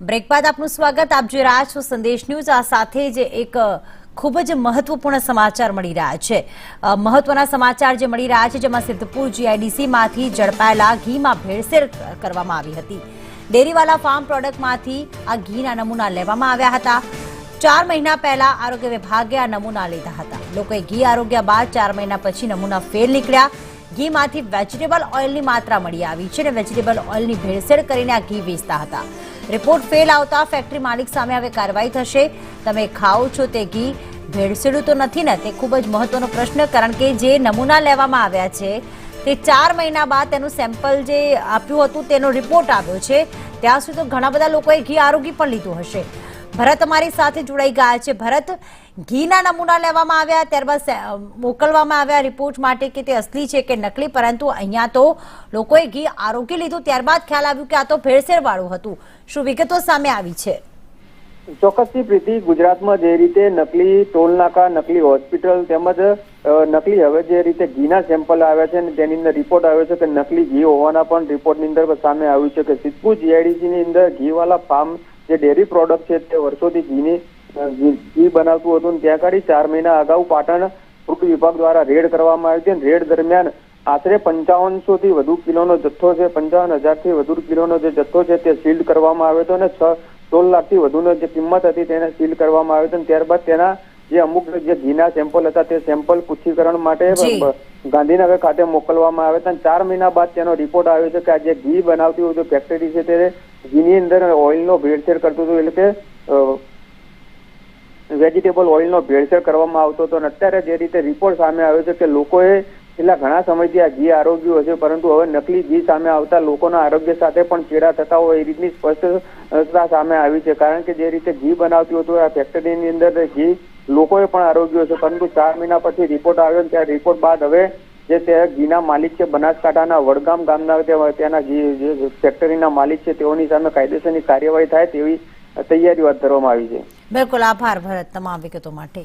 Break બાદ આપનું સ્વાગત। આપ જોઈ રહ્યા છો સંદેશ ન્યૂઝ। આ સાથે જ એક ખૂબ જ મહત્વપૂર્ણ સમાચાર મળી રહ્યા છે। મહત્વના સમાચાર જે મળી રહ્યા છે જેમાં સિદ્ધપુર જીઆઈડીસીમાંથી ઝડપાયેલા ઘીમાં ભેળસેળ કરવામાં આવી હતી। ડેરીવાલા ફાર્મ પ્રોડક્ટમાંથી આ ઘીના નમૂના લેવામાં આવ્યા હતા। 4 મહિના પહેલા આરોગ્ય વિભાગે આ નમૂના લીધા હતા। લોકોએ ઘી આરોગ્ય બાદ 4 મહિના પછી નમૂના ફેલ નીકળ્યા। ઘીમાંથી વેજીટેબલ ઓઇલની માત્રા મળી આવી છે અને વેજીટેબલ ઓઇલની ભેળસેળ કરીને આ ઘી વેચતા હતા। रिपोर्ट फेल आवता फेक्टरी मालिक सामे हवे कार्यवाही थशे। तमे खाओ छो ते घी भेड़सेळुं तो नथी ने? ते खूब ज महत्वनो प्रश्न, कारण के जे नमूना लेवामां आव्या छे ते 4 महीना बाद तेनुं सेम्पल जे आप्युं हतुं तेनो रिपोर्ट आव्यो छे। त्यां सुधी तो घणा बधा लोकोए घी आरोगी पण लीधुं हशे। भरत अमारी साथे जोड़ाई गया छे। भरत, घीना नमूना लेवामां आव्या, त्यारबाद मोकलवामां आव्या रिपोर्ट माटे के ते असली छे के नकली, परंतु अहींया तो लोकोए घी आरोगी लीधुं, त्यारबाद ख्याल आव्युं के आ तो भेळसेळवाळुं हतुं। शुं विगतो सामे आवी छे? ચોક્કસથી પ્રીતિ, ગુજરાતમાં જે રીતે નકલી ટોલ નાકા, નકલી હોસ્પિટલ તેમજ નકલી હવે જે રીતે ઘીના સેમ્પલ આવ્યા છે અને તેની અંદર રિપોર્ટ આવ્યો છે કે નકલી ઘી હોવાના પણ રિપોર્ટની અંદર સામે આવ્યું છે કે સિદ્ધપુર જીઆઈડીસીની અંદર ઘીવાલા ફાર્મ જે ડેરી પ્રોડક્ટ છે તે વર્ષોથી ઘી બનાવતું હતું। ત્યાં આગળ 4 મહિના અગાઉ પાટણ ફૂડ વિભાગ દ્વારા રેડ કરવામાં આવી છે। રેડ દરમિયાન આશરે 5500 થી વધુ કિલોનો જથ્થો છે, 55,000 થી વધુ કિલોનો જે જથ્થો છે તે સીલ કરવામાં આવ્યો હતો અને 16 લાખથી વધુનો જે કિંમત હતી તેને સીલ કરવામાં આવ્યો હતો। ત્યારબાદ તેના જે અમુક જે ઘીના સેમ્પલ હતા તે સેમ્પલ પુષ્ટિકરણ માટે ગાંધીનગર ખાતે મોકલવામાં આવ્યા હતા। 4 મહિના બાદ તેનો રિપોર્ટ આવ્યો છે કે આ જે ઘી બનાવતી હોય ફેક્ટરી છે તે ઘીની અંદર ઓઇલનો ભેળસેળ કરતું હતું, એટલે કે વેજીટેબલ ઓઇલનો ભેળસેળ કરવામાં આવતો હતો। અને અત્યારે જે રીતે રિપોર્ટ સામે આવ્યો છે કે લોકોએ છેલ્લા ઘણા સમયથી આ ઘી આરોગ્યું હશે, પરંતુ હવે નકલી ઘી સામે આવતા લોકોના આરોગ્ય સાથે પણ ચેડા થતા હોય એ રીતની સ્પષ્ટતા સામે આવી છે। કારણ કે જે રીતે ઘી બનાવતી હતું આ ફેક્ટરીની અંદર ઘી લોકોએ પણ આરોગ્યું હશે, પરંતુ 4 મહિના પછી રિપોર્ટ આવ્યો, ત્યાં રિપોર્ટ બાદ હવે જે તે ઘીના માલિક છે બનાસકાંઠાના વડગામ ગામના ત્યાંના ઘી જે ફેક્ટરીના માલિક છે તેઓની સામે કાયદેસરની કાર્યવાહી થાય તેવી તૈયારીઓ હાથ ધરવામાં આવી છે। બિલકુલ, આભાર ભરત તમામ વિગતો માટે।